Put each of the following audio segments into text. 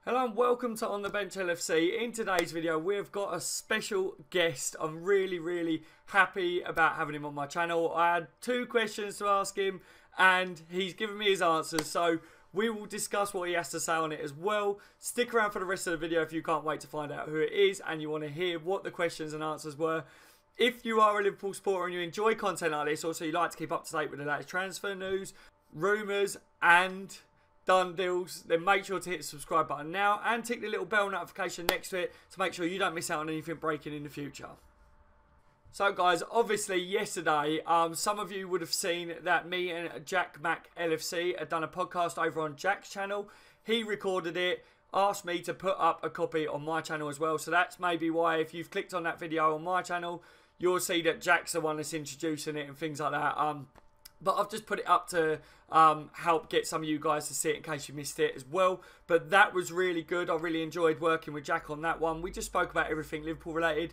Hello and welcome to On The Bench LFC. In today's video we've got a special guest. I'm really happy about having him on my channel. I had two questions to ask him and he's given me his answers, so we will discuss what he has to say on it as well. Stick around for the rest of the video if you can't wait to find out who it is and you want to hear what the questions and answers were. If you are a Liverpool supporter and you enjoy content like this, also you like to keep up to date with the latest transfer news, rumours and done deals, then make sure to hit the subscribe button now and tick the little bell notification next to it to make sure you don't miss out on anything breaking in the future. So guys, obviously yesterday some of you would have seen that me and Jack Mac LFC had done a podcast over on Jack's channel. He recorded it, asked me to put up a copy on my channel as well, so that's maybe why if you've clicked on that video on my channel you'll see that Jack's the one that's introducing it and things like that. But I've just put it up to help get some of you guys to see it in case you missed it as well. But that was really good. I really enjoyed working with Jack on that one. We just spoke about everything Liverpool related.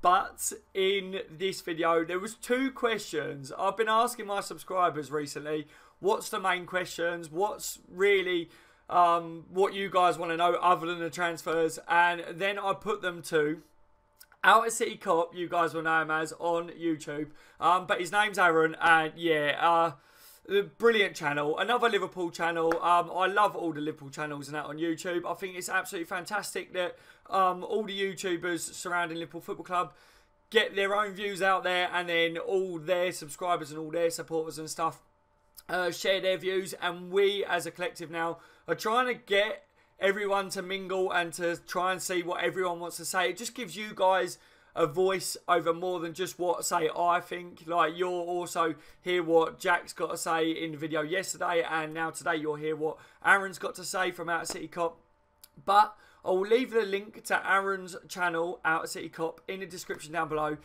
But in this video, there was two questions. I've been asking my subscribers recently, what's the main questions? What's really what you guys want to know other than the transfers? And then I put them to Outta City Kop, you guys will know him as on YouTube, but his name's Aaron, and yeah, brilliant channel, another Liverpool channel. I love all the Liverpool channels and that on YouTube. I think it's absolutely fantastic that all the YouTubers surrounding Liverpool Football Club get their own views out there, and then all their subscribers and all their supporters and stuff share their views, and we as a collective now are trying to get everyone to mingle and to try and see what everyone wants to say. It just gives you guys a voice over more than just what, say, I think. Like, you'll also hear what Jack's got to say in the video yesterday, and now today you'll hear what Aaron's got to say from Outta City Kop. But I will leave the link to Aaron's channel, Outta City Kop, in the description down below.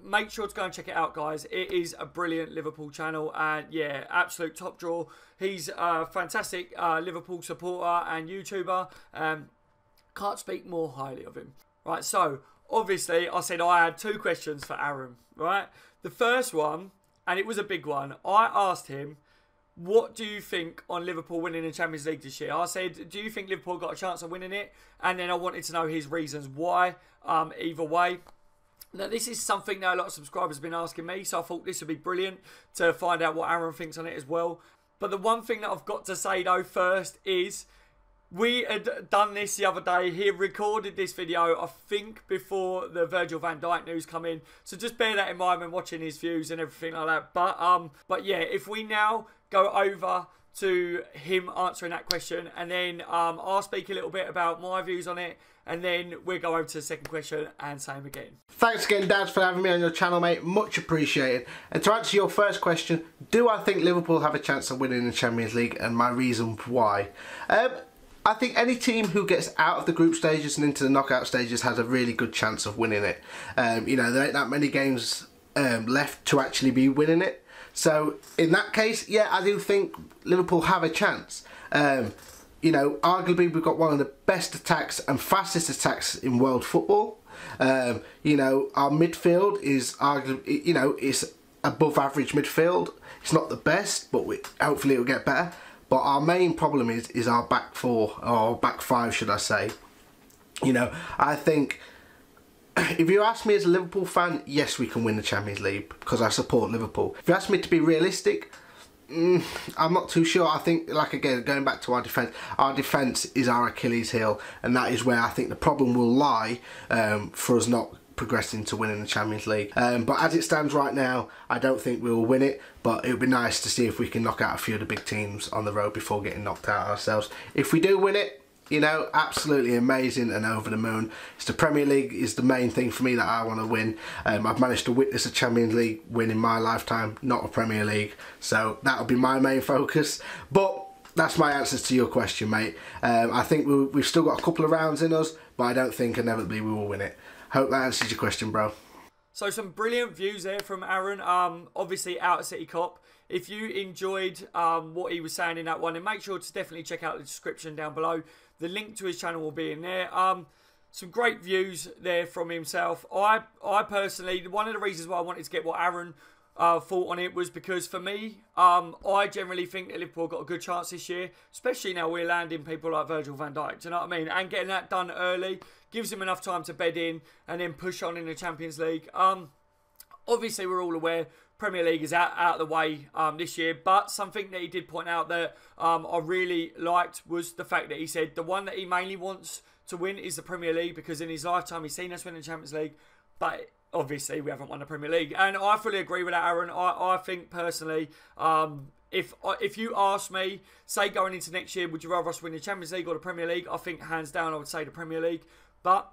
Make sure to go and check it out, guys. It is a brilliant Liverpool channel, and yeah, absolute top draw. He's a fantastic Liverpool supporter and YouTuber. Can't speak more highly of him. Right, so obviously I said I had two questions for Aaron, right? The first one, and it was a big one, I asked him, what do you think on Liverpool winning the Champions League this year? I said, do you think Liverpool got a chance of winning it? And then I wanted to know his reasons why, either way. Now, this is something that a lot of subscribers have been asking me, so I thought this would be brilliant to find out what Aaron thinks on it as well. But the one thing that I've got to say, though, first is we had done this the other day. He recorded this video, I think, before the Virgil van Dijk news come in. So just bear that in mind when watching his views and everything like that. But yeah, if we now go over to him answering that question, and then I'll speak a little bit about my views on it, and then we'll go over to the second question and same again. Thanks again, Dad, for having me on your channel, mate. Much appreciated. And to answer your first question, do I think Liverpool have a chance of winning the Champions League, and my reason why? I think any team who gets out of the group stages and into the knockout stages has a really good chance of winning it. You know, there ain't that many games left to actually be winning it. So in that case, yeah, I do think Liverpool have a chance. You know, arguably we've got one of the best attacks and fastest attacks in world football. You know, our midfield is arguably, you know, it's above average midfield. It's not the best, but hopefully it will get better. But our main problem is our back four, or back five, should I say. You know, I think if you ask me as a Liverpool fan, yes, we can win the Champions League because I support Liverpool. If you ask me to be realistic, I'm not too sure. I think, like, again, going back to our defence is our Achilles heel, and that is where I think the problem will lie for us not progressing to winning the Champions League. But as it stands right now, I don't think we will win it, but it would be nice to see if we can knock out a few of the big teams on the road before getting knocked out ourselves. If we do win it, you know, absolutely amazing and over the moon. It's the Premier League is the main thing for me that I want to win. I've managed to witness a Champions League win in my lifetime, not a Premier League, so that'll be my main focus. But that's my answers to your question, mate. I think we've still got a couple of rounds in us, but I don't think inevitably we will win it. Hope that answers your question, bro. So some brilliant views there from Aaron. Obviously, Outta City Kop. If you enjoyed what he was saying in that one, then make sure to definitely check out the description down below. The link to his channel will be in there. Some great views there from himself. I personally, one of the reasons why I wanted to get what Aaron thought on it was because for me, I generally think that Liverpool got a good chance this year, especially now we're landing people like Virgil van Dijk, do you know what I mean? And getting that done early gives him enough time to bed in and then push on in the Champions League. Obviously, we're all aware Premier League is out of the way this year, but something that he did point out that I really liked was the fact that he said the one that he mainly wants to win is the Premier League, because in his lifetime he's seen us win the Champions League, but obviously we haven't won the Premier League. And I fully agree with that, Aaron. I think personally, if you ask me, say going into next year, would you rather us win the Champions League or the Premier League? I think hands down I would say the Premier League, but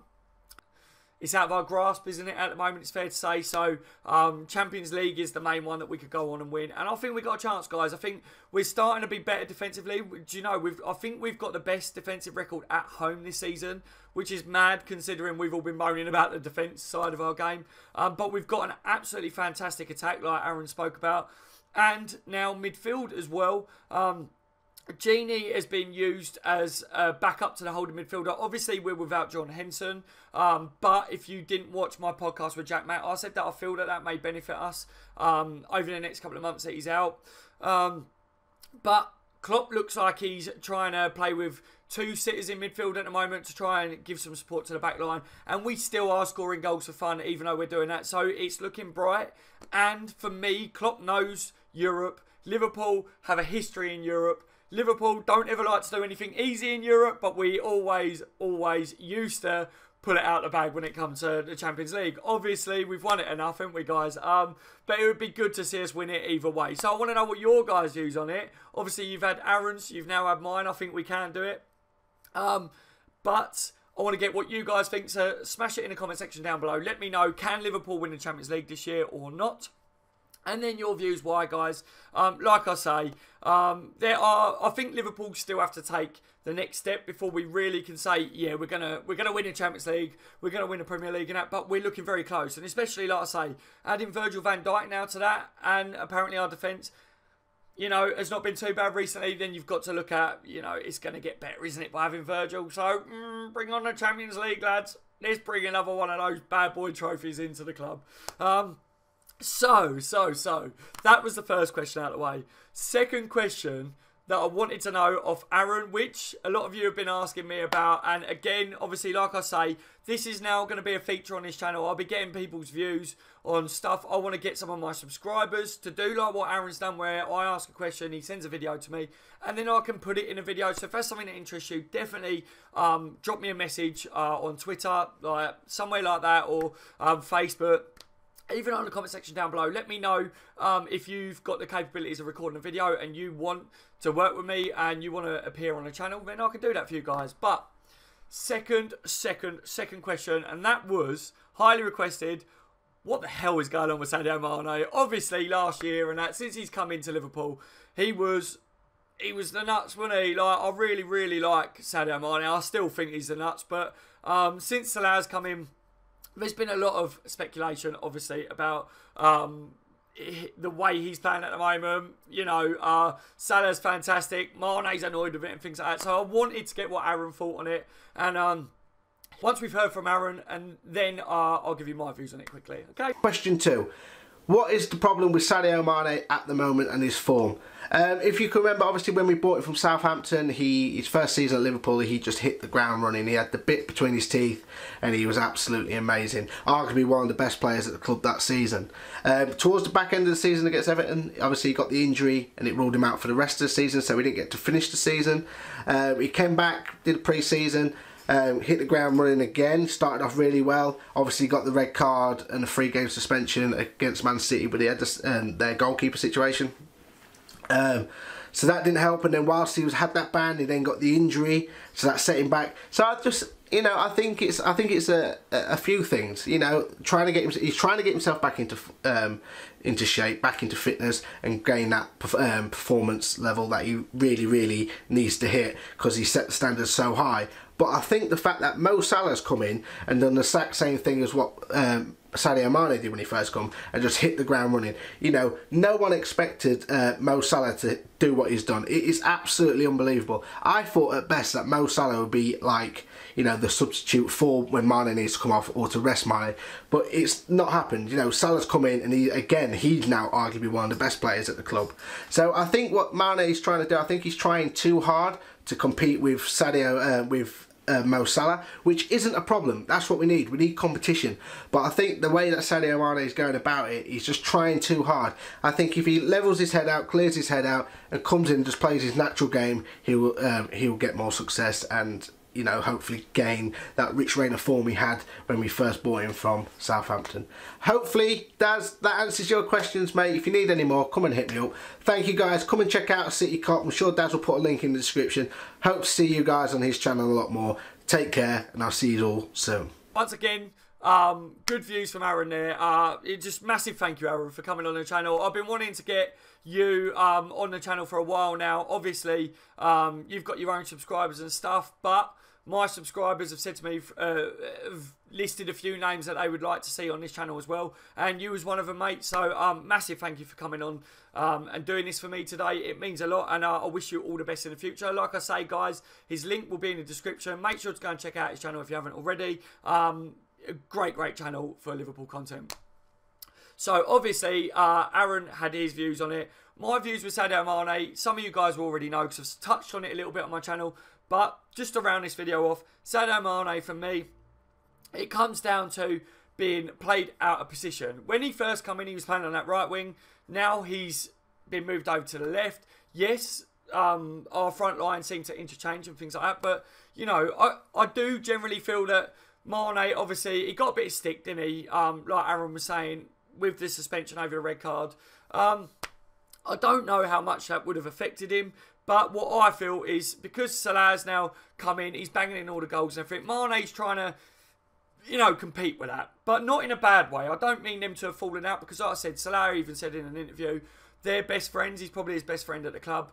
it's out of our grasp, isn't it, at the moment, it's fair to say. So, Champions League is the main one that we could go on and win. And I think we've got a chance, guys. I think we're starting to be better defensively. Do you know, I think we've got the best defensive record at home this season, which is mad considering we've all been moaning about the defence side of our game. But we've got an absolutely fantastic attack, like Aaron spoke about. And now midfield as well. Genie has been used as a backup to the holding midfielder. Obviously, we're without John Henson. But if you didn't watch my podcast with Jack Matt, I said that I feel that that may benefit us over the next couple of months that he's out. But Klopp looks like he's trying to play with two sitters in midfield at the moment to try and give some support to the back line. And we still are scoring goals for fun, even though we're doing that. So it's looking bright. And for me, Klopp knows Europe. Liverpool have a history in Europe. Liverpool don't ever like to do anything easy in Europe, but we always used to pull it out the bag when it comes to the Champions League. Obviously, we've won it enough, haven't we, guys? But it would be good to see us win it either way. So I want to know what your guys' views on it. Obviously, you've had Aaron's, you've now had mine. I think we can do it. But I want to get what you guys think, so smash it in the comment section down below. Let me know, can Liverpool win the Champions League this year or not? And then your views why, guys. Like I say, I think Liverpool still have to take the next step before we really can say, yeah, we're gonna win the Champions League, we're gonna win the Premier League and that. But we're looking very close, and especially like I say, adding Virgil van Dijk now to that, and apparently our defence, you know, has not been too bad recently. Then you've got to look at, you know, it's going to get better, isn't it, by having Virgil? So bring on the Champions League, lads. Let's bring another one of those bad boy trophies into the club. So, that was the first question out of the way. Second question that I wanted to know of Aaron, which a lot of you have been asking me about. And again, obviously, like I say, this is now going to be a feature on this channel. I'll be getting people's views on stuff. I want to get some of my subscribers to do like what Aaron's done, where I ask a question, he sends a video to me, and then I can put it in a video. So if that's something that interests you, definitely drop me a message on Twitter, like somewhere like that, or Facebook. Even on the comment section down below, let me know if you've got the capabilities of recording a video and you want to work with me and you want to appear on the channel, then I can do that for you guys. But second question, and that was highly requested. What the hell is going on with Sadio Mane? Obviously, last year and that, since he's come into Liverpool, he was the nuts, wasn't he? Like, I really like Sadio Mane. I still think he's the nuts, but since Salah's come in, there's been a lot of speculation, obviously, about the way he's playing at the moment. You know, Salah's fantastic, Mane's annoyed with it and things like that. So I wanted to get what Aaron thought on it. And once we've heard from Aaron, and then I'll give you my views on it quickly. Okay. Question 2. What is the problem with Sadio Mane at the moment and his form? If you can remember, obviously when we bought him from Southampton, his first season at Liverpool, he just hit the ground running. He had the bit between his teeth and he was absolutely amazing. Arguably one of the best players at the club that season. Towards the back end of the season against Everton, obviously he got the injury and it ruled him out for the rest of the season, so he didn't get to finish the season. He came back, did a pre-season, hit the ground running again, started off really well. Obviously got the red card and a 3-game suspension against Man City, but he had their goalkeeper situation. So that didn't help, and then whilst he had that ban, he then got the injury, so that set him back. So I just, you know, I think it's a few things. You know, he's trying to get himself back into shape, back into fitness, and gain that performance level that he really needs to hit, because he set the standards so high. But I think the fact that Mo Salah's come in and done the exact same thing as what Sadio Mane did when he first come, and just hit the ground running. You know, no one expected Mo Salah to do what he's done. It is absolutely unbelievable. I thought at best that Mo Mo Salah would be like, you know, the substitute for when Mane needs to come off or to rest Mane, but it's not happened. You know, Salah's come in and he's now arguably one of the best players at the club. So I think what Mane is trying to do, I think he's trying too hard to compete with Mo Salah, which isn't a problem. That's what we need. We need competition. But I think the way that Sadio Mane is going about it, he's just trying too hard. I think if he levels his head out, clears his head out, and comes in and just plays his natural game, he'll get more success and, you know, hopefully gain that rich reign of form he had when we first bought him from Southampton. Hopefully, Daz, that answers your questions, mate. If you need any more, come and hit me up. Thank you, guys. Come and check out City Kop. I'm sure Daz will put a link in the description. Hope to see you guys on his channel a lot more. Take care, and I'll see you all soon. Once again, good views from Aaron there. Just massive thank you, Aaron, for coming on the channel. I've been wanting to get you on the channel for a while now. Obviously, you've got your own subscribers and stuff, but my subscribers have said to me, have listed a few names that they would like to see on this channel as well, and you was one of them, mate. So massive thank you for coming on and doing this for me today. It means a lot, and I wish you all the best in the future. Like I say, guys, his link will be in the description. Make sure to go and check out his channel if you haven't already. A great channel for Liverpool content. So obviously, Aaron had his views on it. My views with Sadio Mane, some of you guys will already know because I've touched on it a little bit on my channel. But just to round this video off, Sadio Mane, for me, it comes down to being played out of position. When he first came in, he was playing on that right wing. Now he's been moved over to the left. Yes, our front line seems to interchange and things like that. But, you know, I do generally feel that Mane, obviously, he got a bit of stick, didn't he? Like Aaron was saying, with the suspension over the red card. I don't know how much that would have affected him. But what I feel is, because Salah's now come in, he's banging in all the goals and everything, Mane's trying to, you know, compete with that. But not in a bad way. I don't mean them to have fallen out, because like I said, Salah even said in an interview, they're best friends. He's probably his best friend at the club.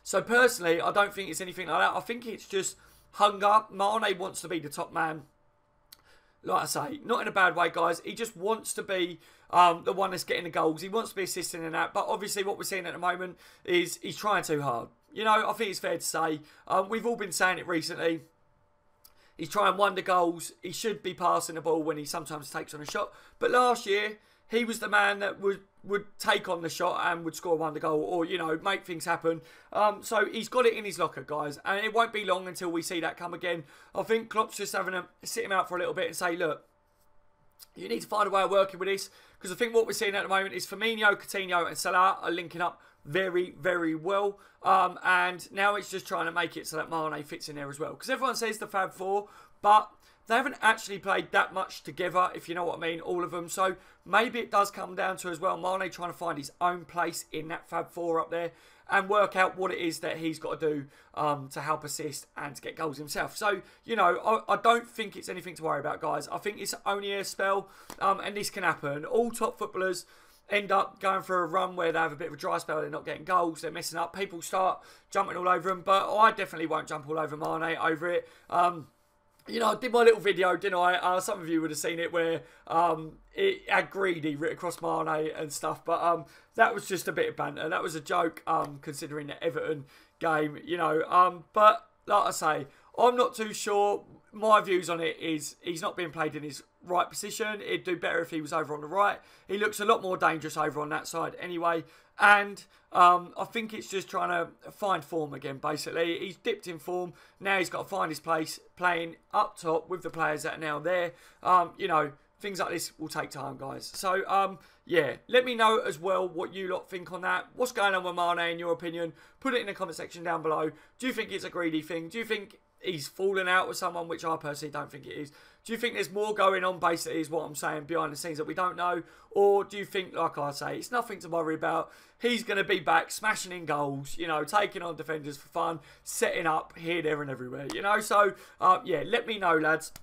So personally, I don't think it's anything like that. I think it's just hunger. Mane wants to be the top man. Like I say, not in a bad way, guys. He just wants to be the one that's getting the goals. He wants to be assisting in that. But obviously what we're seeing at the moment is he's trying too hard. You know, I think it's fair to say. We've all been saying it recently. He's trying wonder goals. He should be passing the ball when he sometimes takes on a shot. But last year, he was the man that would take on the shot and would score wonder goal, or, you know, make things happen. So he's got it in his locker, guys. And it won't be long until we see that come again. I think Klopp's just having to sit him out for a little bit and say, look, you need to find a way of working with this. Because I think what we're seeing at the moment is Firmino, Coutinho and Salah are linking up very, very well. And now it's just trying to make it so that Mane fits in there as well. Because everyone says the Fab Four, but they haven't actually played that much together, if you know what I mean, all of them. So maybe it does come down to as well Mane trying to find his own place in that Fab Four up there and work out what it is that he's got to do to help assist and to get goals himself. So, you know, I don't think it's anything to worry about, guys. I think it's only a spell, and this can happen. All top footballers end up going for a run where they have a bit of a dry spell, they're not getting goals, they're messing up, people start jumping all over them, but I definitely won't jump all over Mane over it. You know, I did my little video, didn't I? Some of you would have seen it, where it had greedy written across Mane and stuff, but that was just a bit of banter. That was a joke, considering the Everton game, you know. But like I say, I'm not too sure. My views on it is he's not being played in his right position. It'd do better if he was over on the right. He looks a lot more dangerous over on that side anyway. And I think it's just trying to find form again, basically. He's dipped in form. Now he's got to find his place playing up top with the players that are now there. You know, things like this will take time, guys. So, yeah, let me know as well what you lot think on that. What's going on with Mane in your opinion? Put it in the comment section down below. Do you think it's a greedy thing? Do you think he's fallen out with someone, which I personally don't think it is? Do you think there's more going on, basically, is what I'm saying, behind the scenes that we don't know? Or do you think, like I say, it's nothing to worry about? He's going to be back, smashing in goals, you know, taking on defenders for fun, setting up here, there and everywhere, you know? So, yeah, let me know, lads.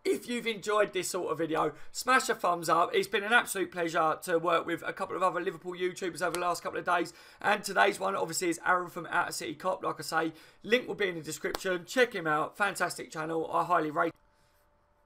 If you've enjoyed this sort of video, smash a thumbs up. It's been an absolute pleasure to work with a couple of other Liverpool YouTubers over the last couple of days. And today's one, obviously, is Aaron from Outta City Kop. Like I say, link will be in the description. Check him out. Fantastic channel. I highly rate it.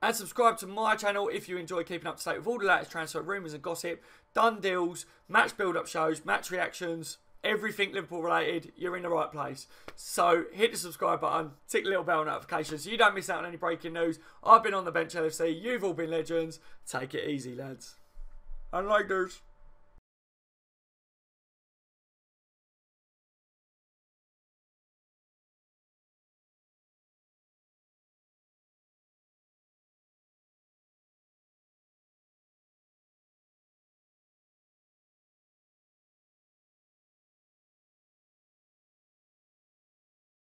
And subscribe to my channel if you enjoy keeping up to date with all the latest transfer rumours and gossip, done deals, match build-up shows, match reactions, everything Liverpool related, you're in the right place. So hit the subscribe button, tick the little bell notification so you don't miss out on any breaking news. I've been on the bench LFC, you've all been legends. Take it easy, lads. Unlike those.